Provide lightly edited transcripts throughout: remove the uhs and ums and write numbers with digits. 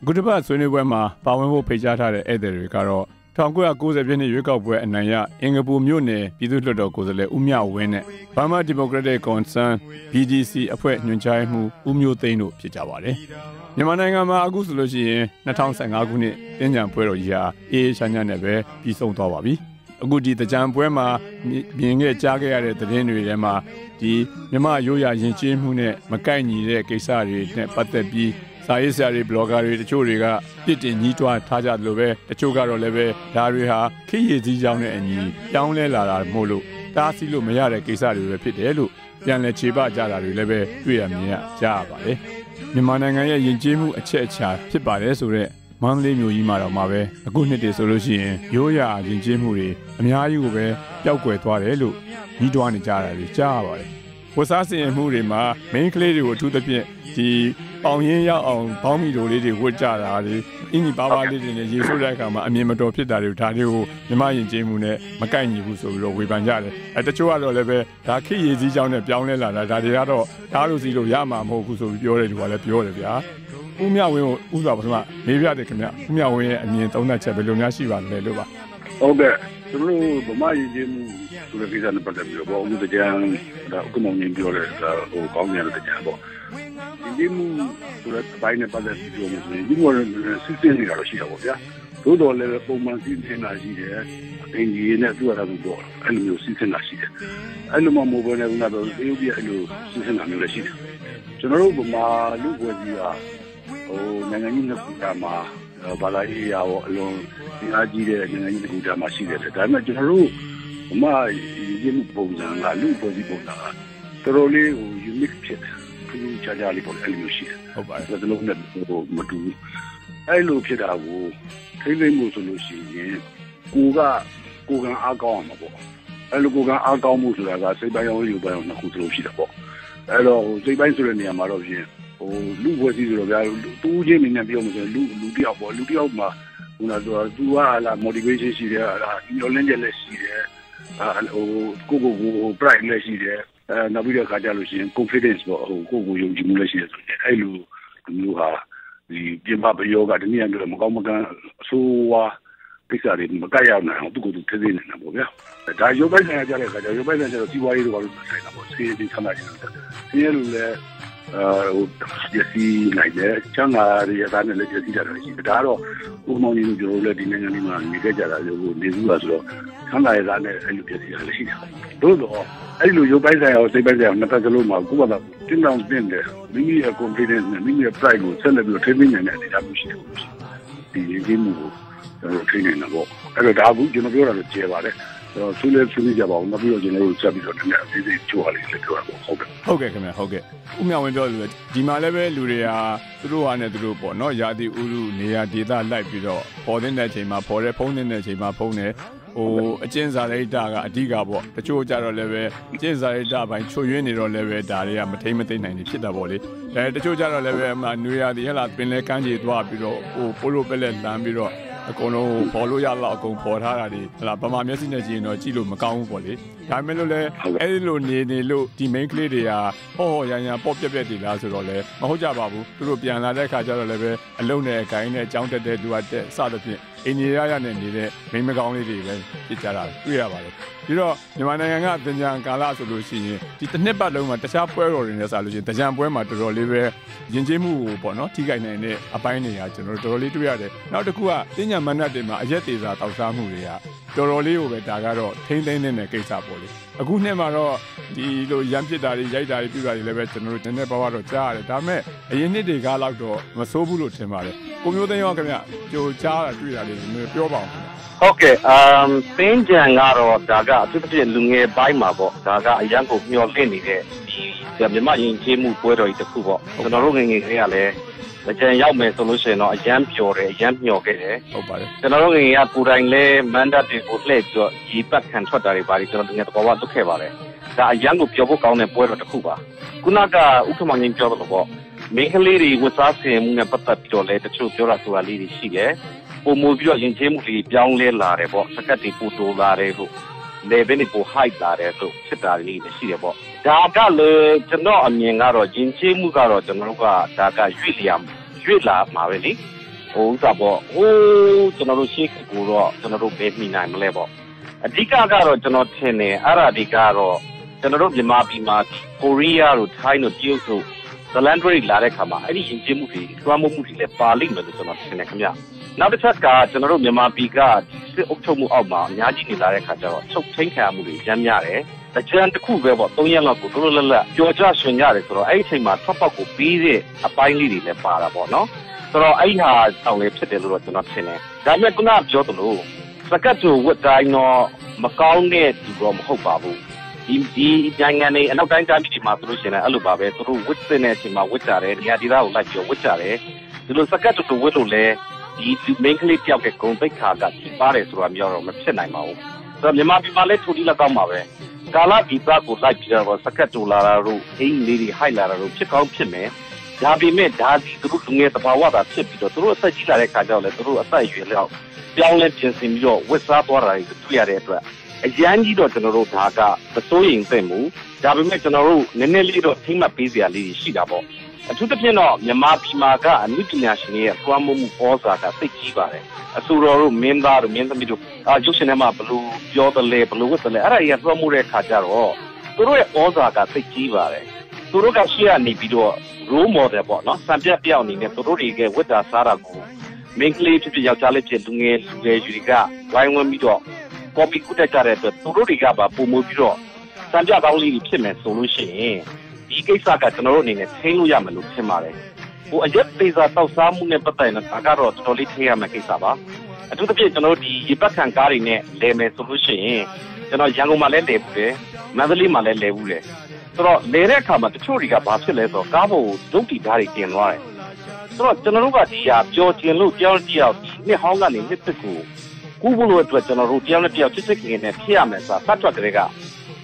Good about Swinny Power Pejata Eder Caro, Tonga goes a Jenny Yuka and Naya, Ingabu Mune, Piduto Gozele, Umia Wene, Pama Democratic Concern, PDC, a poet Nunchaimu, Umio Teno, Pichawale. Yamananga Agusology, Natang Sang Aguni, Denyan Puero Ya, Shanya Neve, Pison Tawabi. A good deed the Jam Poema, being a jagger at the Henry Lema, the Yama Yoya Jinchim Mune, Makani, Kesari, Patabi. Saisari blogger, the Churiga, Pitin Nitwa, Taja Love, the Chugaro Leve, Dariha, Kiyi Young and Yi, Young Lela Molo, Tasilo Mayare Kisari repeat Elu, Yan Chiba Jara Leve, Mia, Java. Nimananga Yinjimu, a checha, Pibare Sure, Manly Muima Mave, a good native solution, Yoya, Yinjimuri, Amiayu, Yauque Tuarelu, Nidwani Jara, Java. Was asking Murima, main clearly to the Paunia on Palmido Lady Woodjara, Ini Baba Lady in the Yusaka, Amimato Pitaru, Tadio, the Mayan Jimune, Macani, who's over Wibanjale. At the Chuado Leve, Taki is on a Pianella, Tadiado, Tarusilo Yama, who's over Pure, while at Pure. Umia will Uzama, maybe I can Umia and Yentona Chabeluna Shiva, Leluba. Okay, through the Mayan Jim to the Visa and the Patamio, the Jan, the Kumon Pure, or Comian the Jambo. Jim to the final part you were 16 years old. Todo le pongo sin nacer, en Guinea tú eras un gol, el mío sin nacer. El mío muy bueno una vez, yo vi el sin nacer. Yo no lo más luego día, o nenganina kutama, balai o lo ingajire nenganina kutama sih. Tapi yo no lo más Jim ponga la luz di ponga. Pero le unique shit. Chajali for Elmushi. That's a long Matu. I look at our Taylor solution. Kuga Agamo. I look at Agamus, say by all you by on the Hutushitabo. Hello, say by Surenia Marovian. Oh, Lu was either 2 Jimmy and Ludia or Ludioma. Una dua la motivation si there, your lenderless si there, or Google brightness si there. Nabuya Kajalusi, confidence for Google Jimulation. I Luha, the Zimbabwe yoga, the Nian Mogamogan, so Pixar in Makaya now to go to Tedin and Naboya. But you by the you by the see why you want to say about seeing Canada. Jesse like that, Changa, the Atana Legacy, the Daro, Umoni, the old lady, and Miguel, the as well. Changa is an education. Todo. I know you by there, say by there, Nataloma, Kuba, 10 rounds been there. Maybe a confidence, maybe a pride will send them to training and the game training about. I don't have you know, you're a chair. Soon as soon as about Nabu General Service on the 2 hours. Okay. Umia went all Dimalewe, Luria, through an group or no Yadi Ulu, near Dida Light Bido, Pordin that Chima, Pore Pone, Chima Pone, or a Jenzareta, a Digabo, the Chojaro Leve, Jenzareta by Choyuniro Leve, Daria, Matamate, and Chitaboli. The Chojaro Leve, Manuia, the Yella, Pinle Kanji, Dwabiro, or Polo Pellet, Lambiro. Kono Polo Yala go Portari, La Bama Messinagin or Chilo Macau Poli. Camelo, Elo Nilo, the main clear, oh, Yana Pop Betty Lazarole, Mahoja Babu, European Laka Leve, alone, Kaine, Jounted to at the Sadapi, in the Ryan and the Mimic only, Pitara, we are it. You know, the Mananga, the young Gala solution, the Nepa Loma, the sharp word in the solution, the Jambuema to Olive, Jinjimu, Bono, Tiga, and a pioneer, General Toroli to Yade. Now the Kua, Tinya Manadima, Ajetis at Alsamuria, Toroli over Tagaro, Taintain in a case of Poli. A good name are the Yampidari, Jada, Piva, and Nepa Char, Dame, a Yenidi Galacto, Masobulu Temare. Commuting Yokamia, Joe Char, Pure. Okay, Pain Jangaro, Daga, typically Lunge by Mabo, Daga, Yanko, your Lenny, the Yamain Jimu Puerto, the Kubo, the Noronging in Reale, the Jan Yaume solution or a Jam Pure, a Jam Yoke, the Noronging Yapurangle, Mandate, Putle, Yipak and Totari body to the Kawa to Kevare, the Yango Piobo on a Puerto de Cuba. Kunaga, Ukaman in Piobo, make a lady with us him, but that Pure, the true Pura to a lady she. O movio in Jimmy, young Larebo, Sakati Puto Larevo, Levenipo High Larevo, Sitali, the Siabo. Daga le, Jano, Mingaro, Jinji Mugaro, Janoga, Daga, William, Juila, Maveli, Ozabo, General Shakuro, General Baby Nine level. A Dicagaro, General Tene, Aradicaro, General Yamabima, Korea, China, Gioso, the Landry Larekama, any in Jimufi, Ramufi, the Parling with the General Senecamia. Now the Tasca, General Yamabiga, Octomu Alma, Yaji Larekaja, so Tinkamu, Jamiare, the Giant Kuba, Toyana, Georgia Swingare, or 18 months, Topaco, Busy, a fine lady, the Parabono. So I had only put a little not in it. Diamond Jotolo, Sakato, what I know, Macaulay to Rom Hopabu. The Jangani, and no time to Matrusina, Alubabe, through which the Neshima, which are Yadira, like your which are the Sakato to Whittle, the mainly Tiago, Kaga, Paris, Ramiro, Mepsenimo. So the Mapi Mallet to Lila Gamawe. Gala, the Black would like to Sakato Lara, Ain Lady Highlara, check out Chime. Dabi made Dadi through to get the power that ship through a such like Kajal through a side you know. Young legends in your West Sapora is 3 area. A Yangi dot in a road Haka, the sewing Temu, Dabi made in a row, Nenelli dot Tima Pizia Lady Shidabo. And to the piano, Yamapi Maga and Multinational, Kwamu Osaka, 6 Chibare. A Suro, Menda, Midu, Jushinema Blue, Yoda Le, Blue with the area from Mure Kajaro. Suro Osaka, 6 Chibare. Suruga Shia Nibido. Rumor about not Sanja Piani, Toruri, with a Sarago. Mainly to the Yachalic, Lunge, Juriga, Wine Mido, Copy Kutaka, Torurigaba, Pumubiro, Sanja only Payment solution. Ike Saka Tanoni, Taylor Yamalu, Timare. Who a jet days are Samu Nepata and Agaro, Tolitia Makisaba. And to the Piano, the Yipakan Garine, Leme solution, you know, Yangumalele, Madali Malele. So, later come at the Churiga Basiles or Gabo, don't be very in right. So, General George and Luke, Georgia, Hongan in Hitiku, who will do a general Georgia chicken and Tiamesa, Satrega.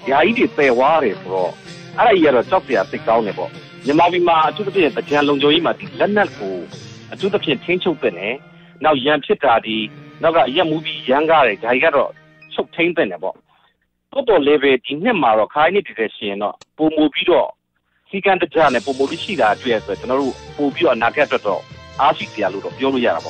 The idea say worry for I hear a Sophia 6 honorable. Yamavima to the pin, the Jalon Joima, Lennaku, to the pin, Tincho Pene, now Yam Chitadi, Naga Yamubi, Yangare, Jagaro, so taintenable. Toto leve in him or kind direction, Pumubido. He can't turn a Pumubishida dress, no Pubio Nagato, Asicia Ludo, Yoria.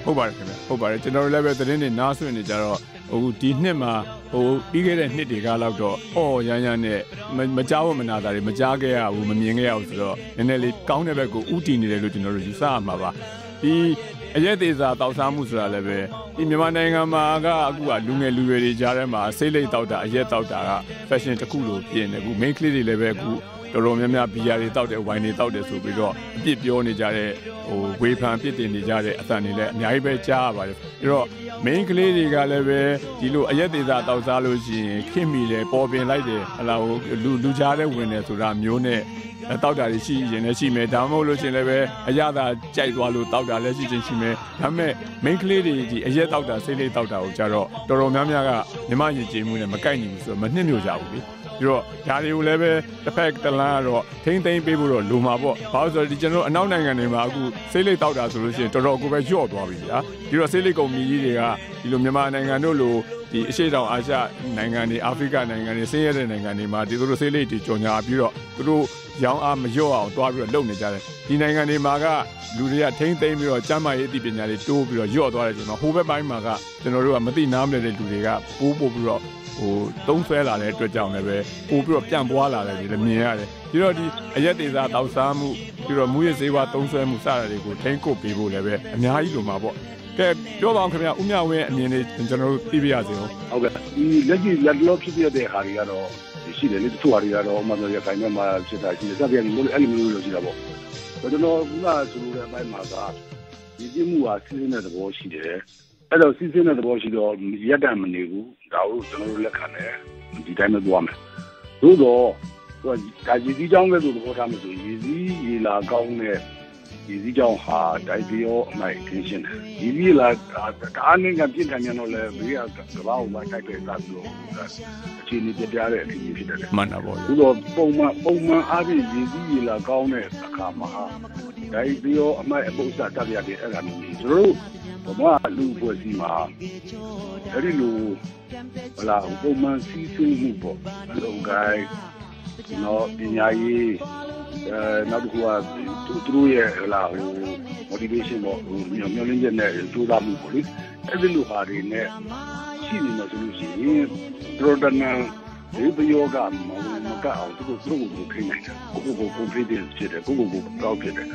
Hobart, General level the Indian Nasu in the Jaro, O Dinema, O bigger than Nidigalado, O Yayane, Majawa Manada, Majagea, woman Yanga, and Nelly Counterbago Uti in the Lutinor Sama. He yet is a Tausamusra leve. In Yamananga Maga, Lunga Luri Jarema, Sele Tauta, Yet Tauta, Fashion Takulu, who make clearly Leveku, the Romania Piari Tauta, Wine Tauta Subido, Deep Yoni Jare, or Wayplan Pit in the Jare, Athanile, Naibe Java. You know, make clearly Galeve, Dilu, Yet is a Tausalusi, Kimi, Bobby Lide, allow Lujare winner to Ramune. A daughter she and she made Damolo Cheleve, a yada Jaidwalu daughter, she may have make lady, a yet daughter, Sele daughter, Jaro, Doro Mamiaga, the Mani Jimu and Macani, so Maninu Jawi. You Tari Leve, the Pack the Laro, Ting people, Lumabo, Pauser the General, and now Nanganagu, Sele daughter solution, Torogo by your Dwavia. You are Silico Media, Ilumima Nanganolo. The shade of Asia, Nangani, Africa, Nangani, Sierra, Nangani, Maturu Sele, Jonia Bureau, through young arm, Joa, Dwabra, Lone, the Nangani Maga, Luria, Ting Tamiro, Jama, Edipinari, 2 Bureau, your daughter, who by Maga, General Madina, Luria, Pupo Bureau, who don't fail at it, Pupo Jamboala, the Mia. You know, the yet is at Ausamu, you know, Muya, don't say Musari, who take people, and Yahidu Mabo. Your uncle, Umia, and in general, PBS. Okay, let you look at the Hariano. You see the little Hariano, Mother Yakanama, Sabian, Elimu. But the Lord, not to my mother. The Jimu are sitting at the wash there. At the season of the wash, Yadam Nigu, Dao, General Lacane, the time of woman. Rudo, as you don't know what I'm doing, La Gaune. Easy John hard, I feel my attention. If you like, the earning of Gintaniano, we are about my type of that. She needed the other Manabo. Boma, Abi, Easy La Gaune, Akamaha. I feel my boats that Talia and Drew. Boma, Lu for Sima. Very low. La Boma, season Mupo. Hello, guy. No, Dinyaye. နောက်တစ်ခုကသူတို့ရဲ့ဟလာဟို motivation ပေါ့ဟိုမျှော်လင့်ချက်နဲ့ကြိုးစားမှုပေါ့လေအဲ့ဒီလိုဟာတွေနဲ့ရှိနေမှာဆိုလို့ရှိရင်တော်တော်များဒီဘယောကမကအောင်သူတို့ကိုခိနိုင်တယ်ကို confidence ဖြစ်တယ်ကိုကောက်ဖြစ်တယ်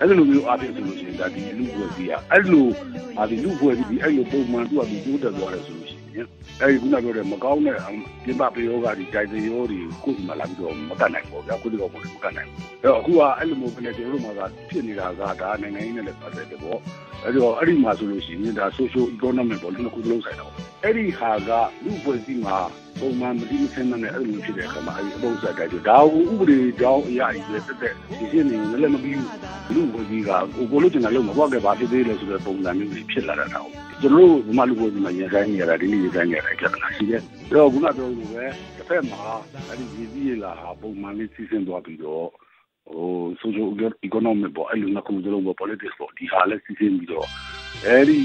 အဲ့လိုမျိုးအားဖြင့်ဆိုလို့ရှိရင်ဒါဒီလူ့ဘဝကြီးအဲ့လိုဒီလူ့ဘဝကြီးအဲ့လိုပုံမှန်သူ့အတူတိုးတက်သွားတယ်ဆိုလို့ရှိရင်အဲ့ဒီခုနပြောတဲ့မကောင်းတဲ့ပြင်ပဘယောကဒီကြိုက်တဲ့ရောတွေကိုယ်မှလာပြီးတော့မကတ်နိုင်ဘူးဗျာကိုယ်တို့ကမကတ်နိုင်ဘူးအဲ့တော့အခုကအဲ့လိုမျိုးပဲကျွန်တော်တို့မှာကဖြစ်နေတာကဒါနိုင်ငံရေးနဲ့လည်းပတ်သက်တယ်ပေါ့အဲ့တော့အဲ့ဒီမှာဆိုလို့ရှိရင်ဒါ social economic ပေါ့လူတစ်ခုလုံးဆိုင်တော့အဲ့ဒီဟာကလူ့ဘဝကြီးမှာပုံမှန်မတိမဆင်းတဲ့အဲ့လိုဖြစ်တဲ့အခါမှာအဲ့ဒီအပုံစံတိုက်တယ်ဒါကိုဥပဒေကြောင်းအရာကြီးပဲတက်ဒီရှင်းနေလည်းမပြီးဘူးလူ့ဘဝကြီးကကိုလို့တင်တယ်လို့မဟုတ်ခဲ့ပါဖြစ်သေးတယ်ဆိုတဲ့ပုံစံမျိုးကြီးဖြစ်လာတာတော့ကျွန်တော်တို့ဒီမှာလူ့ဘဝကြီးမှာရင်ဆိုင်နေရတာဒီနေ့ရင်ဆိုင်နေရတဲ့ပြဿနာရှိတယ်အဲ့တော့ခုနပြောလို့ပဲတစ်ဖက်မှာအဲ့ဒီရည်ကြီးလာဟာပုံမှန်လေးစီစဉ်သွားပြီးတော့social economic ပေါ့အဲ့လိုနှစ်ခုစလုံးပေါ့ politics ပေါ့ဒီဟာလည်းစီစဉ်ပြီးတော့အဲ့ဒီ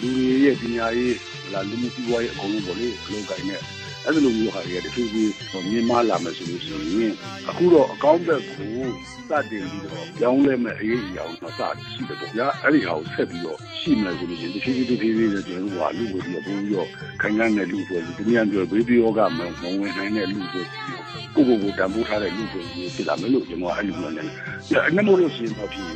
လူတွေရဲ့ပညာရေးလာလူမှုစီးပွားရေးအကုန်လုံးပေါ့လေအလုံးကိုင်းနဲ့အဲ့လိုမျိုးဟာတွေတဖြည်းဖြည်းမြင်မလာမယ်ဆိုလို့ရှိရင်အခုတော့အကောင့်ဘက်ကိုစတင်ပြီးတော့ကြောင်းလဲမဲ့အရေးအရာကိုစရှိတယ်ပေါ့ဗျာအဲ့ဒီဟာကိုဆက်ပြီးတော့ရှိမယ်ဆိုလို့ရှိရင်တဖြည်းဖြည်းနဲ့ကျွန်တော်တို့ကလူကိုပြီးတော့ခိုင်ခံ့တဲ့လူတွေဒီနေ့ပြောဘေးပြောကမဝင်နိုင်တဲ့လူတွေကိုတန်ဖိုးထားတဲ့လူတွေဖြစ်လာမယ်လို့ကျွန်တော်အဲ့လိုမျိုးနဲ့အဲ့နဲ့မို့လို့ရှိရင်တော့ဖြစ်ရင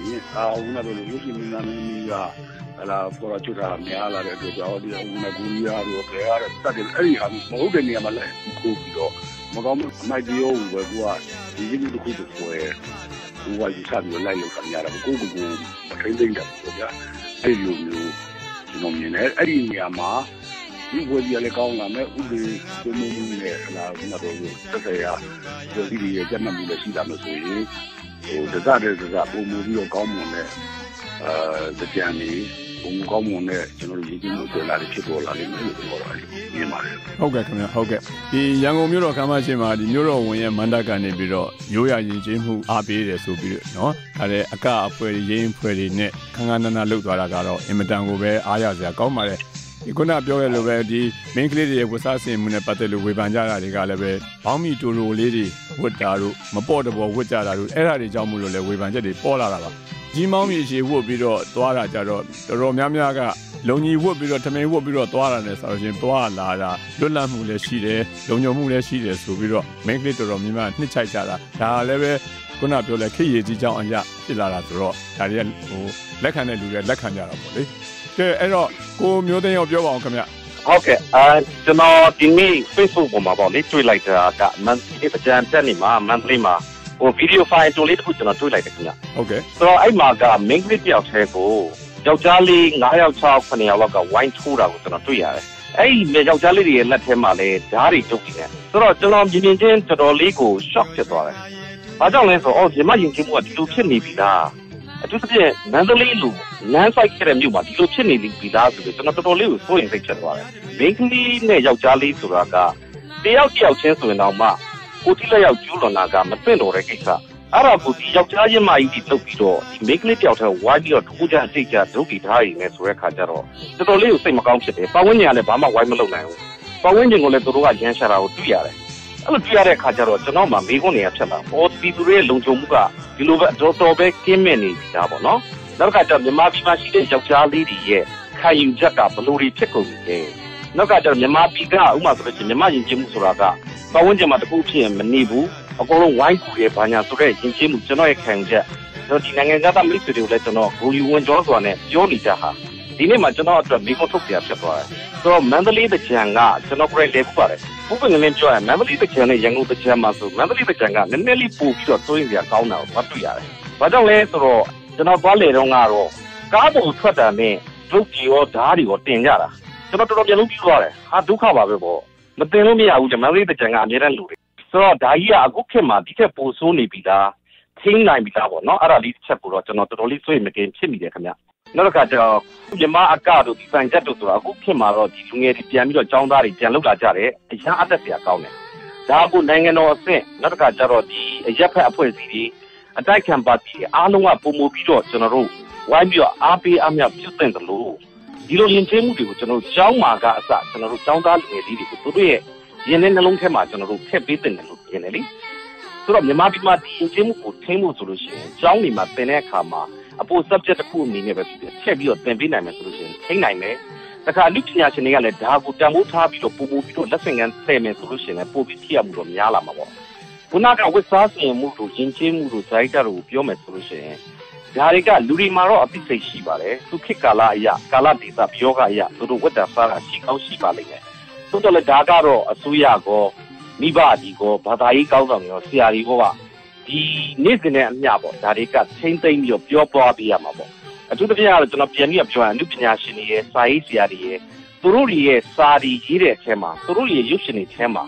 ်ဦးနာတို့လူကြီးမင်းသားမင်းကြီးကလာပေါ်ချူတာများလာတဲ့အတွက်ကြောင့်ဒီဦးနာကူရီယာတို့ခဲရတဲ့တက်တယ်အဲ့ဒီဟာမဟုတ်တဲ့နေရာမှာလည်းကိုပြီးတော့မကောင်းမိုက်ဒီယိုဘယ်ကဒီကြီးတစ်ခုတစ်ပွဲဟိုကယူဆပြီးလိုက်လို့ခံရတာကိုမထိန်သိမ့်တာပေါ့ဗျာအဲ့လိုမျိုးကျွန်တော်မြင်တယ်အဲ့ဒီနေရာမှာဒီဘဝကြီးလည်းကောင်းလာမယ်ဥပဒေကိုမှုနဲ့ဟလာခုနကတော့သက်ဆိုင်ရာဒီဒီရဲ့ကျမ်းမှုလည်းရှိတာလို့ဆိုရင်ဟိုတစားပုံမှုပြီးတော့ကောင်းမွန်တဲ့ကြံနေပုံကောင်းမွန်တဲ့ကျွန်တော်တို့ရည်ကြည်မှုတွေလာဖြစ်ပေါ်လာလိမ့်မယ်လို့ပြောတာမြင်ပါတယ်ဟုတ်ကဲ့ခင်ဗျဟုတ်ကဲ့ဒီရန်ကုန်မြို့တော်ခမ်းမရှင်းမှာဒီမြို့တော်ဝင်ရဲ့မန္တကနေပြီးတော့ရိုးရရည်ကြည်မှုအားပေးတယ်ဆိုပြီးတော့နော်ဒါလည်းအကအဖွဲရင်းဖွဲတွေနဲ့ခန်းခန်းနာနာလှုပ်သွားတာကတော့အင်မတန်ကိုပဲအားရစရာကောင်းပါတယ်ဒီခုနပြောခဲ့လို့ပဲဒီ main ကလေးတွေရဲ့ဝတ်စားစင်မှုနဲ့ပတ်သက်လို့ဝေဖန်ကြတာတွေကလည်းပဲဘောင်းမီတူတူလေးတွေဝတ်တာတို့မပေါ့တဘောဝတ်ကြတာတို့အဲ့ဒါတွေကြောင့်မို့လို့လည်းဝေဖန်ချက်တွေပေါ်လာတာပါကြီးမောင်းမြေရှည်ဝတ်ပြီးတော့သွားတာကြတော့တော်တော်များများကလုံကြီးဝတ်ပြီးတော့ထမင်းဝတ်ပြီးတော့သွားတာနဲ့ဆိုတော့ရှင်သွားလာတာလွတ်လပ်မှုလည်းရှိတယ်လုံခြုံမှုလည်းရှိတယ်ဆိုပြီးတော့ main ကလေးတော်တော်များများနှစ်ချိုက်ကြတာဒါလည်းပဲခုနပြောလဲခေရည်ကြီးကြောင်းအရာဖြစ်လာတာဆိုတော့ဒါတွေကဟိုလက်ခံတဲ့လူတွေလက်ခံကြတာပေါ့လေကဲအဲ့တော့ကိုမျိုးသိန်းရောက်ပြောပါအောင်ခင်ဗျဟုတ်ကဲ့ကျွန်တော်ဒီနေ့ Facebook ပေါ်မှာပေါ့လေတွေ့လိုက်တာက monthly အကြံတက်နေမှာ monthly မှာဟို video file တိုးလေးတစ်ခုကျွန်တော်တွေ့လိုက်တယ်ခင်ဗျဟုတ်ကဲ့ဆိုတော့အဲ့မှာက main ကလေးတယောက်တည်းကိုယောက်ျားလေး9ယောက်6 9ယောက်လောက်ကဝိုင်းထိုးတာကိုကျွန်တော်တွေ့ရတယ်အဲ့ဒီယောက်ျားလေးတွေရဲ့လက်ထဲမှာလည်းဓာတ်တွေတုပ်နေတယ်ဆိုတော့ကျွန်တော်မြင်ချင်းတော်တော်လေးကို shock ဖြစ်သွားတယ်ဘာကြောင့်လဲဆိုတော့ဒီမှာယဉ်ကျေးမှုကဒီလိုဖြစ်နေပြီလားအထူးသဖြင့်မန္တလေးလူနန်းဆိုင်ခဲ့တဲ့မြို့မှာဒီလိုဖြစ်နေပြီလားဆိုတော့ကျွန်တော်တော်တော်လေးကိုစိုးရိမ်စိတ်ဖြစ်သွားတယ်။မိန်းကလေးနဲ့ယောက်ျားလေးဆိုတာကတယောက်ချင်းဆိုရင်တော့မှကိုတိလက်ယောက်ကျူးလွန်တာကမသိတော့တဲ့ကိစ္စ။အဲ့ဒါကိုဒီယောက်ျားချင်းမကြီးတွေလုပ်ပြီးတော့ဒီမိန်းကလေးတယောက်တည်းဝိုင်းပြီးတော့ထိုးကြစိတ်ကြဒုက္ခိထားရည်နဲ့ဆိုတဲ့ခါကျတော့တော်တော်လေးကိုစိတ်မကောင်းဖြစ်တယ်။ပတ်ဝန်းကျင်ကလည်းဘာမှဝိုင်းမလုပ်နိုင်ဘူး။ပတ်ဝန်းကျင်ကိုလည်းသူတို့ကရမ်းရှာတာကိုတွေ့ရတယ်။အဲ့လိုတွေ့ရတဲ့ခါကျတော့ကျွန်တော်မှမိခွန်းနေရဖြစ်လာ။အော်ဒီသူတွေရဲ့လုံခြုံမှုကဒီလိုပဲတော်ပဲကင်းမဲ့နေပြီသားပေါ့နော်။နောက်ကကျမြန်မာပြည်မှာရှိတဲ့ယောက်ျားလေးတွေရဲ့ခံယူချက်ကဘလို့တွေဖြစ်ကုန်ပြီ။နောက်ကကျမြန်မာပြည်ကဥပမာဆိုလို့ရှိရင်မြန်မာယဉ်ကျေးမှုဆိုတာကပတ်ဝန်းကျင်မှာတခုဖြစ်ရင်မနေဘူး။အကုန်လုံးဝိုင်းကူရဲဘာညာဆိုတဲ့ယဉ်ကျေးမှုကျွန်တော်ရဲ့ခံယူချက်ကျွန်တော်ဒီနိုင်ငံသားမိတ်ဆွေတွေကိုလည်းကျွန်တော်ဂိုယူဝင်ကြောစွာနဲ့ပြောနေကြဟာဒီနေ့မှကျွန်တော်အတွက်မိခွန်းထုတ်ပြဖြစ်သွားတယ်။ဆိုတော့မန္တလေးတကြံကကျွန်တော်ပြည့်လေပူပါတယ်။ဘုပင်ကလေးပြောရင်မန္တလေးတကြံနဲ့ရန်ကုန်တကြံမှာဆိုမန္တလေးတကြံကနည်းနည်းလေးပို့ပြီးတော့စိုးရိမ်စရာကောင်းတာကိုမတွေ့ရတယ်။ဘာကြောင့်လဲဆိုတော့ကျွန်တော်သွားလေတော့ကတော့ကားပေါ်ထွက်တာနဲ့ဒုက္ခရောဓာတ်တွေရောတင်ကြတာကျွန်တော်တော်တော်ပြန်လို့ပြီးသွားတယ်ဟာဒုက္ခပါပဲပေါ့မတင်လို့မရဘူးကျွန်တော်မန္တလေးတကြံကအများနဲ့လူတွေဆိုတော့ဒါကြီးကအခုခေတ်မှာဒီထက်ပိုဆိုးနေပြီလားထိန်းနိုင်ပြီလားပေါ့နော်အဲ့ဒါလေးတစ်ချက်ကိုတော့ကျွန်တော်တော်တော်လေးစိုးရိမ်မကင်းဖြစ်မိတယ်ခင်ဗျနောက်တစ်ခါကျတော့မြန်မာအကတို့ဒီပန်ချက်တို့ဆိုတာအခုခေတ်မှာတော့ဒီလူငယ်တွေပြန်ပြီးတော့ចောင်းသားတွေပြန်လောက်လာကြတယ်အရာအသက်စရာကောင်းတယ်ဒါကနိုင်ငံတော်အဆင့်နောက်တစ်ခါကျတော့ဒီအရက်ဖက်အဖွဲ့အစည်းတွေအတိုက်ခံပါတီအားလုံးကပုံမပြီးတော့ကျွန်တော်တို့ဝိုင်းပြီးတော့အားပေးအားမြပြုတ်တဲ့လို့ဒီလိုယဉ်ကျေးမှုတွေကိုကျွန်တော်တို့ကျောင်းမှာကအစကျွန်တော်တို့ကျောင်းသားလူငယ်လေးတွေကိုသူတို့ရဲ့ယဉ်တဲ့နှလုံးထဲမှာကျွန်တော်တို့ထည့်ပေးတဲ့လို့ယဉ်တယ်လေ ဆိုတော့မြန်မာပြည်မှာဒီယဉ်ကျေးမှုကိုထိန်းဖို့ဆိုလို့ရှိရင်ကျောင်းတွေမှာသင်တဲ့အခါမှာအပေါ် subject တစ်ခုအနေနဲ့ပဲဖြစ်ဖြစ်ထည့်ပြီးတော့သင်ပေးနိုင်မယ်ဆိုလို့ရှိရင်ထိန်းနိုင်မယ်တခါလူပညာရှင်တွေကလည်းဒါကိုတန်ဖိုးထားပြီးတော့ပို့ပြီးတော့လက်ဆင့်ကမ်းသင်မယ်ဆိုလို့ရှိရင်လည်းပို့ပြီးထိရမှုတော့များလာမှာပေါ့ခုနကဝစ်စားစင်မှုတို့ယဉ်ကျေးမှုတို့ဇာတိတို့ကိုပြောမယ်ဆိုလို့ရှိရင်ဒါတွေကလူတွေမှာတော့အသိစိတ်ရှိပါတယ်သူခေတ်ကာလအရာကာလဒေသပြောကအရာသူတို့ဝတ်တာစားတာရှိကောင်းရှိပါလိမ့်မယ်သို့တော်လည်းဒါကတော့အစိုးရကောမိဘဒီကောဘာသာရေးကောင်းဆောင်ရောဆရာကြီးကောကဒီနေ့စဉ်နဲ့အမျှပေါ့ဒါတွေကထိမ့်သိမ့်ပြီးတော့ပြောပွားပေးရမှာပေါ့အထူးသဖြင့်ကတော့ကျွန်တော်ပြန်ပြီးပြောရရင်လူပညာရှင်တွေရဲ့စာရေးဆရာတွေရဲ့သူတို့တွေရဲ့စာတွေရေးတဲ့အထဲမှာသူတို့ရဲ့ရုပ်ရှင်တွေထဲမှာ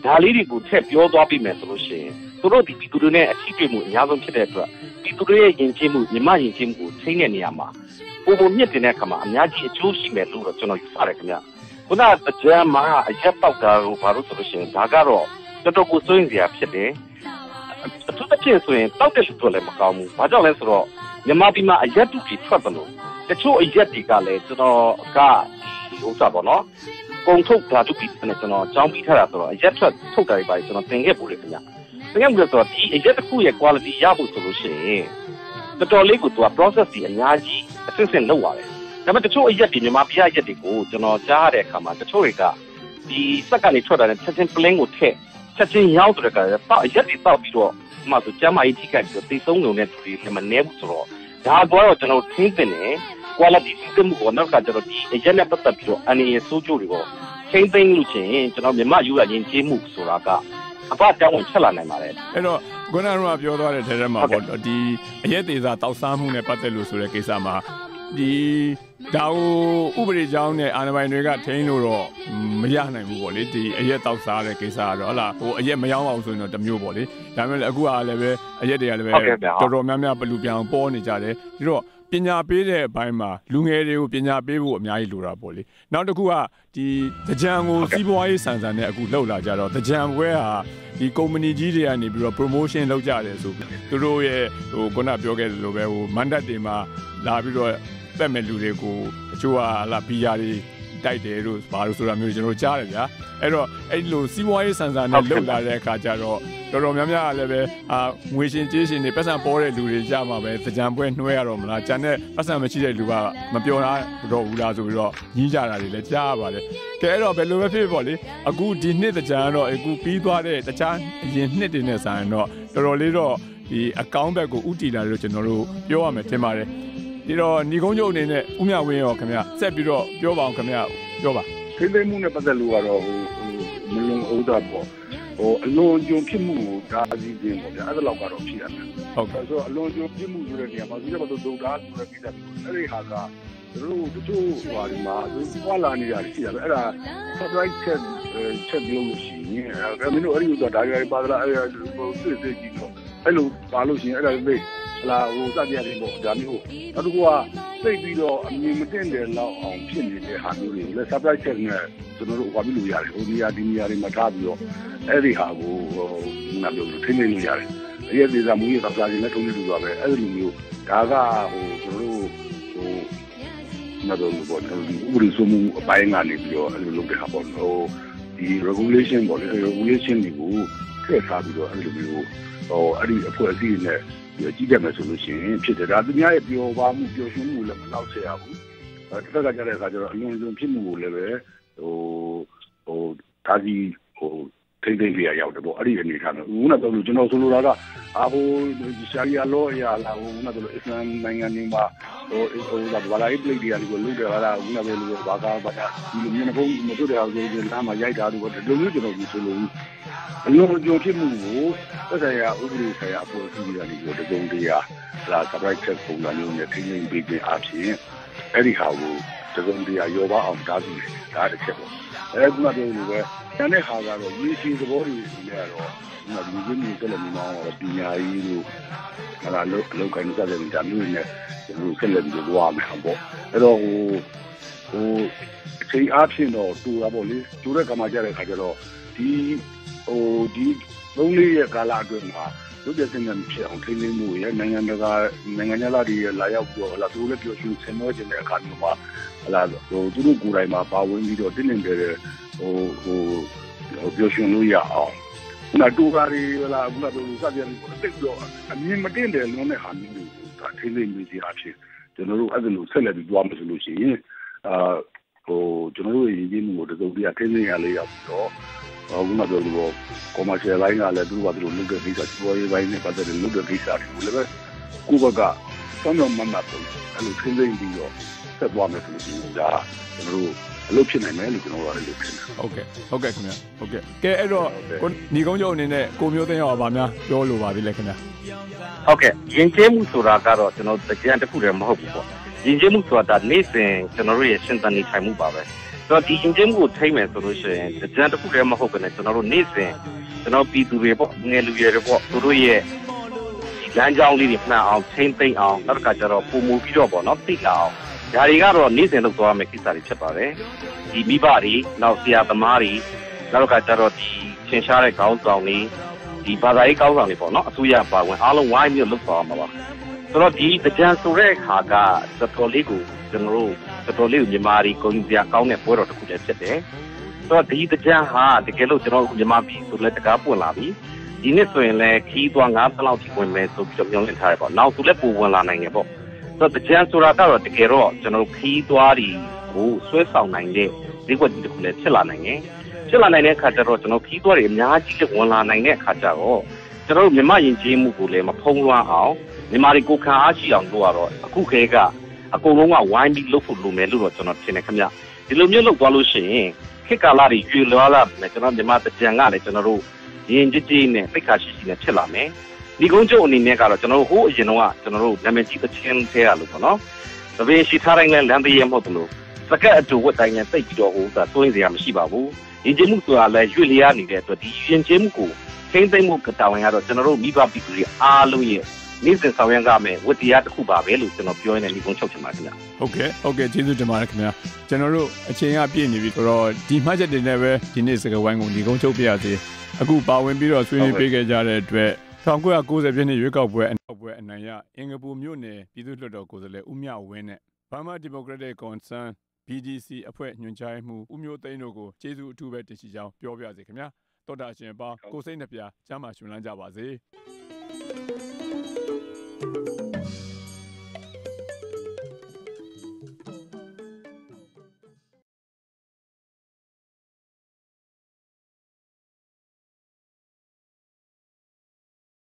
ဒါလေးတွေကိုထည့်ပြောသွားပြီးမယ်ဆိုလို့ရှိရင်သူတို့ဒီပြည်သူတွေနဲ့အထီးတွေ့မှုအများဆုံးဖြစ်တဲ့အတွက်ဒီသူတို့ရဲ့ယဉ်ကျေးမှုမြမယဉ်ကျေးမှုကိုထိန်းတဲ့နေရာမှာပုံမြင့်တင်တဲ့အခါမှာအများကြီးအကျိုးရှိမယ်လို့တော့ကျွန်တော်ယူဆတယ်ခင်ဗျခုနကကြမ်းမှာအရက်ပေါက်တာလို့ဘာလို့ဆိုလို့ရှိရင်ဒါကတော့တော်တော်ကိုစိုးရင်စရာဖြစ်တယ်အထူးသဖြင့်ဆိုရင်တောက်တဲ့လူတွေလည်းမကောင်းဘူးဘာကြောင့်လဲဆိုတော့မြန်မာပြည်မှာအရက်တူကြီးထွက်တယ်လို့တချို့အရက်တွေကလည်းကျွန်တော်ကဒီဥစ္စာပေါ့နော်ပုံထုတ်ဓာတုပြီးနဲ့ကျွန်တော်ကြောင်းပြီးထားတာဆိုတော့အရက်ထွက်ထုတ်တာတွေပါကျွန်တော်သင်ခဲ့ပို့တယ်ခင်ဗျသင်ခဲ့မှုဆိုတော့ဒီအရက်တစ်ခုရဲ့ quality ရဖို့ဆိုလို့ရှိရင်တော်တော်လေးကိုသူက process ကြီးအများကြီးအဆင့်ဆင့်လုပ်ရတယ်ဒါပေမဲ့တချို့အရက်တွေမြန်မာပြည်အရက်တွေကိုကျွန်တော်ကြားရတဲ့အခါမှာတချို့တွေကဒီစက်ကနေထွက်တာနဲ့ချက်ချင်း plane ကိုထည့်ချက်ချင်းရောက်တဲ့အခါတော့အရက်တွေတောက်ပြီးတော့မှဆိုကျမ်းမာရေးထိခိုက်ပြီးတော့သိဆုံးနေတဲ့သူတွေလည်းမနှဲဘူးဆိုတော့ဒါကတော့ကျွန်တော်ထင်းတင်တယ် quality သိမှုကိုနောက်ကကျွန်တော်ဒီအရက်နဲ့ပတ်သက်ပြီးတော့အနေရစိုးကြိုးတွေကိုထိန်းသိမ်းလို့ချင်းကျွန်တော်မြန်မာယူရရင်ကျေးမှုဆိုတာကအပတောင်းဝင်ချက်လာနိုင်ပါတယ်အဲ့တော့ခုနကပြောသွားတဲ့ထဲမှာပေါ့ဒီအရက်သေးစားတောက်စားမှုနဲ့ပတ်သက်လို့ဆိုတဲ့ကိစ္စမှာဒီဒါကိုဥပဒေကြောင်းနဲ့အာဏာပိုင်တွေကထိန်းလို့တော့မရနိုင်ဘူးပေါ့လေဒီအရက်တောက်စားတဲ့ကိစ္စကတော့ဟုတ်လားဟိုအရက်မရောက်အောင်ဆိုရင်တော့တမျိုးပေါ့လေဒါပေမဲ့အခုကလည်းပဲအရက်တွေကလည်းပဲတော်တော်များများပလူပြောင်ပေါ်နေကြတယ်ဒီတော့ပညာပေးတဲ့အပိုင်းမှာလူငယ်တွေကိုပညာပေးဖို့အများကြီးလိုတာပေါ့လေနောက်တစ်ခုကဒီတကြံကိုစီးပွားရေးဆန်ဆန်နဲ့အခုလှုပ်လာကြတော့တကြံဘွဲဟာဒီကုမ္ပဏီကြီးတွေကနေပြီးတော့ promotion လုပ်ကြတယ်ဆိုသူတို့ရဲ့ဟိုခုနပြောခဲ့သလိုပဲဟိုမန်ဒတ်တွေမှာလာပြီးတော့တက်မဲ့လူတွေကိုတချို့ကလာဘီယာတွေတိုက်တယ်လို့ဘာလို့ဆိုတာမျိုးကျွန်တော်ကြားတယ်ဗျာအဲ့တော့အဲ့လိုစီးပွားရေးဆန်ဆန်နဲ့လှုပ်လာတဲ့အခါကျတော့တော်တော်များများလည်းပဲငွေရှင်ကြေးရှင်တွေပတ်စံပေါ်တဲ့လူတွေကြမှာပဲစကြံပွဲနှွှဲရတော့မလားဂျန်တဲ့ပတ်စံမရှိတဲ့လူကမပြောတာတော့ဘူးလားဆိုပြီးတော့ညှိကြတာတွေလည်းကြားရပါတယ်ကဲအဲ့တော့ဘယ်လိုပဲဖြစ်ပေါ့လေအခုဒီနှစ်စကြံတော့အခုပြီးသွားတဲ့တခြားအရင်နှစ်တွေနဲ့ဆိုင်တော့တော်တော်လေးတော့ဒီအကောင့်ဘက်ကိုဥတီလာလို့ကျွန်တော်တို့ပြောရမယ်ထင်ပါတယ်ဒီတော့ညီကုန်းချုပ်အနေနဲ့ဦးမြဝင်းရောခင်ဗျဆက်ပြီးတော့ပြောပါအောင်ခင်ဗျပြောပါထိမ့်သိမ့်မှုနဲ့ပတ်သက်လို့ကတော့ဟိုမလုံဩတာပေါ့ဟိုအလွန်ကြုံဖြစ်မှုကိုဒါအစီအစဉ်ပေါ့ဗျာအဲ့ဒါလောက်ကတော့ဖြစ်ရတယ်ဟုတ်ကဲ့ဆိုတော့အလွန်ကြုံဖြစ်မှုဆိုတဲ့နေရာမှာဒီကတော့ဒုက္ခဆိုတဲ့ကိစ္စမျိုးအဲ့ဒီဟာကတို့တချို့ဟိုဒီမှာသူပွာလာနေရတယ်ရှိတယ်အဲ့ဒါ surprise check လို့ရှိရင်အဲ့မင်းတို့အဲ့ဒီဥစ္စာဒါရိုက်ပါလာအဲ့ဟိုစစ်စစ်ကြီးတော့အဲ့လိုပါလို့ရှိရင်အဲ့ဒါလေလာဟိုစကြရတယ်ပေါ့ဒါမျိုးနောက်တစ်ခုကစိတ်ပြီးတော့အမြင်မတင်တဲ့လောက်အောင်ဖြစ်နေတဲ့ဟာမျိုးတွေလည်း surprise check နဲ့ကျွန်တော်တို့ဟောပြီးလို့ရတယ်ဟိုနေရာဒီနေရာတွေမှာထားပြီးတော့အဲ့ဒီဟာကိုနာပြောလို့ထိနေလို့ရတယ်အရေးသေးစားမှုရေးသောက်စားခြင်းနဲ့ထုံးနေလို့ဆိုပဲအဲ့ဒီလိုမျိုးဒါကဟိုကျွန်တော်တို့ဟိုနာပြောလို့ပေါ့ဒီဥပဒေစိုးမှုအပိုင်းကနေပြီးတော့အဲ့လိုလုပ်တဲ့ဟာပေါ့ဟိုဒီ regulation ပေါ့လေ regulation တွေကိုထည့်ထားပြီးတော့အဲ့လိုမျိုးဟိုအဲ့ဒီအဖွဲ့အစည်းနဲ့ကြီးတယ်မယ်ဆိုလို့ရှိရင်ဖြစ်တယ်ဒါသူများရဲ့ပျော်ပါမှုပျော်ရွှင်မှုလည်းမလောက်ချရဘူးတစ်ခါကြတဲ့အခါကျတော့အလွန်စုံဖြစ်မှုကိုလည်းပဲဟိုဒါကြီးဟိုထိမ့်သိမ့်ပြရရောက်တယ်ပေါ့အဲ့ဒီအနေထားမျိုးဦးနာတော့ကျွန်တော်ဆိုလိုတာကဟိုရှာရီယာလောအရာလာဟိုဦးနာတော့အစ္စလမ်နိုင်ငံတွေမှာဟိုဒါဘာလာရေးပလိတ်တွေကလည်းလုပ်တယ်ဟာလားဦးနာပဲလို့ဘာသာဘာသာဒီလိုမျိုးဘုံမတို့တဲ့အောင်ဆိုရင်လမ်းမှာရိုက်တာတို့ဒီလိုမျိုးကျွန်တော်ဒီဆိုလို့အလွန်ကြုံဖြစ်မှုကိုသက်ဆိုင်ရာဥပဒေဆိုင်ရာအဖွဲ့အစည်းတွေကနေပြီးတော့တုံးတရားလာ surprise check ပုံစံမျိုးနဲ့ထိန်းသိမ်းပေးခြင်းအပြင်အဲ့ဒီဟာကိုတုံးတရားရောပါအောင်တားပြီးဒါတစ်ချက်ပေါ့အဲ့ဒီမှာပြောလို့ပဲကျန်တဲ့ဟာကတော့ရေရှည်သဘောတွေနဲ့တော့ဒီလူကြီးတွေလည်းမမောင်းတော့ပညာရေးတို့ဟာလာလောက်ကိုင်းစားတဲ့ဒါမျိုးနဲ့ကျွန်တော်ဆက်လက်ပြီးတော့ဝါမယ်ပေါ့အဲ့တော့ဟိုအချိန်အားဖြင့်တော့တူတာပေါ့လေတူတဲ့ကမှကြတဲ့ခါကျတော့ဒီ3-4ရက်ကာလအတွင်းမှာလူပြည့်စင်တဲ့ဖြစ်အောင်ထိန်းသိမ်းမှုရဲ့နိုင်ငံတကာနိုင်ငံသားတွေလာရောက်ပြီးတော့လာသူတို့လည်းပြောရှင်ဆင်နွှဲခြင်းတဲ့အခါမျိုးမှာလာဟိုသူတို့ကိုယ်တိုင်မှာပါဝင်ပြီးတော့တင်းနေတယ်ဟိုပြောရှင်လို့ရအောင်那杜卡里啦，那都啥子？这个你没点的，弄的哈米的，他天天没这下去，就那种还是路出来的多么是路线，因为就那种已经我这个比较天天也来要多，我那个路，我们现在来都话都路个比较多，因为那把这路个比较多，那个古巴个，咱们慢慢走，还路天天比较，这多么是路线的，就那种。လုပ်ဖြစ်နိုင်မယ်လို့ကျွန်တော်တို့လည်းလုပ်ဖြစ်တယ်။ဟုတ်ကဲ့ခင်ဗျ။ဟုတ်ကဲ့။ကဲအဲ့တော့ကိုညီကုန်းချုပ်အနေနဲ့ကိုမျိုးသိန်းရောဗာများပြောလိုပါသေးလဲခင်ဗျ။ဟုတ်ကဲ့ယဉ်ကျေးမှုဆိုတာကတော့ကျွန်တော်ကြံတစ်ခုတည်းမဟုတ်ဘူးပေါ့။ယဉ်ကျေးမှုဆိုတာနေ့စဉ်ကျွန်တော်တို့ရဲ့ရှင်သန်နေထိုင်မှုပါပဲ။ဆိုတော့ဒီယဉ်ကျေးမှုကိုထိမ့်မယ်ဆိုလို့ရှိရင်ကြံတစ်ခုတည်းမဟုတ်ဘဲနဲ့ကျွန်တော်တို့နေ့စဉ်ကျွန်တော်ပြည်သူတွေပေါ့ငယ်လူရွယ်တွေပေါ့သူတို့ရဲ့လမ်းကြောင်းလေးတွေမှန်အောင်ထိမ့်သိမ့်အောင်နောက်တစ်ခါကျတော့ပုံမူပြီးတော့ပေါ့နော်သိလာအောင်ဒါတွေကတော့နေ့စဉ်လုပ်သွားမယ့်ကိစ္စတွေဖြစ်ပါတယ်ဒီမိဘတွေနောက်ဆရာသမားတွေနောက်ကကျတော့ဒီသင်ရှားတဲ့ခေါင်းဆောင်တွေဒီဘာသာရေးခေါင်းဆောင်တွေပေါ့နော်အစိုးရပါဝင်အားလုံးဝိုင်းပြီးလုပ်သွားမှာပါဆိုတော့ဒီကြံဆိုတဲ့အခါကတော်လေးကိုကျွန်တော်တို့တော်လေးကိုမြန်မာတွေဂုဏ်ယူစရာကောင်းတဲ့ပွဲတော်တစ်ခုလည်းဖြစ်တယ်ဆိုတော့ဒီကြံဟာတကယ်လို့ကျွန်တော်မြန်မာပြည်ဆိုလည်းတကားပွင့်လာပြီဒီနှစ်ဆိုရင်လည်းခီးသွား9လောက်ထိဝင်မယ်ဆိုပြီးတော့ပြောင်းလဲထားရပေါ့နောက်သူလည်းပုံဝင်လာနိုင်တယ်ပေါ့ဆိုတော့ကြံဆိုတာကတော့တကယ်တော့ကျွန်တော်ခီးသွားတွေကိုဆွဲဆောင်နိုင်တဲ့ဒီကွက်ဒီတစ်ခုလည်းဖြစ်လာနိုင်တယ်ဖြစ်လာနိုင်တဲ့အခါကျတော့ကျွန်တော်ခီးသွားတွေအများကြီးဝင်လာနိုင်တဲ့အခါကျတော့ကျွန်တော်မြန်မာယဉ်ကျေးမှုကိုလည်းမဖုံးလွှမ်းအောင်မြန်မာတွေကိုခံအားရှိအောင်လုပ်ရတော့အခုခေတ်ကအကုန်လုံးကဝိုင်းပြီးလုပ်ဖို့လိုမယ်လို့တော့ကျွန်တော်ထင်တယ်ခင်ဗျဒီလိုမျိုးလုပ်သွားလို့ရှိရင်ခေတ်ကာလတွေရွေလွှားလာမယ်ကျွန်တော်မြန်မာတကြံကလည်းကျွန်တော်တို့ယဉ်ကျေးကြီးနဲ့ပိတ်ခါရှိရှိနဲ့ဖြစ်လာမယ်ဒီကုန်းချုပ်အနေနဲ့ကတော့ကျွန်တော်တို့ဟိုးအရင်တော့ကကျွန်တော်တို့နာမည်ကြီးသချင်းသေးရလို့ပေါ့နော်။ဒါပေမဲ့ရှိထားတိုင်းလည်းလမ်းသေးရမဟုတ်ဘူးလို့စကတ်အတူဝတ်တိုင်းနဲ့သိပြီးတော့ဟိုသာစိုးရင်စရာမရှိပါဘူး။ယဉ်ကျေးမှုဆိုတာလည်းရွေ့လျားနေတဲ့အတွက်ဒီယဉ်ကျေးမှုကိုထိမ့်သိမ့်မှုကတာဝန်ကတော့ကျွန်တော်တို့မိဘပြည်သူတွေအားလုံးရဲ့နေ့စဉ်ဆောင်ရွက်ရမယ်ဝတ္တရားတစ်ခုပါပဲလို့ကျွန်တော်ပြောရတဲ့ဒီကုန်းချုပ်ချင်ပါခင်ဗျ။ဟုတ်ကဲ့ကျေးဇူးတင်ပါတယ်ခင်ဗျာ။ကျွန်တော်တို့အချိန်ကပြည့်နေပြီဆိုတော့ဒီမှတ်ချက်တွေနဲ့ပဲဒီနေ့စကားဝိုင်းကိုဒီကုန်းချုပ်ပြရစီ။အခုပါဝင်ပြီးတော့ဆွေးနွေးပေးခဲ့ကြတဲ့အတွက်1990ပြည့်နှစ်ရွေးကောက်ပွဲအနိုင်ရအင်္ဂပူမြို့နယ်ပြည်သူ့လွှတ်တော်ကိုယ်စားလှယ်ဦးမြဝင်းနဲ့ Burma Democratic Concern BDC အဖွဲ့ညွှန်ကြားရေးမှူးဦးမျိုးသိန်းတို့ကိုကျေးဇူးအထူးပဲတင်ရှိကြောင်းပြောပြစေခင်ဗျာတော်တာရှင်ပေါင်းကိုစိတ်နှပြကျမ်းမာရှင်လန်းကြပါစေ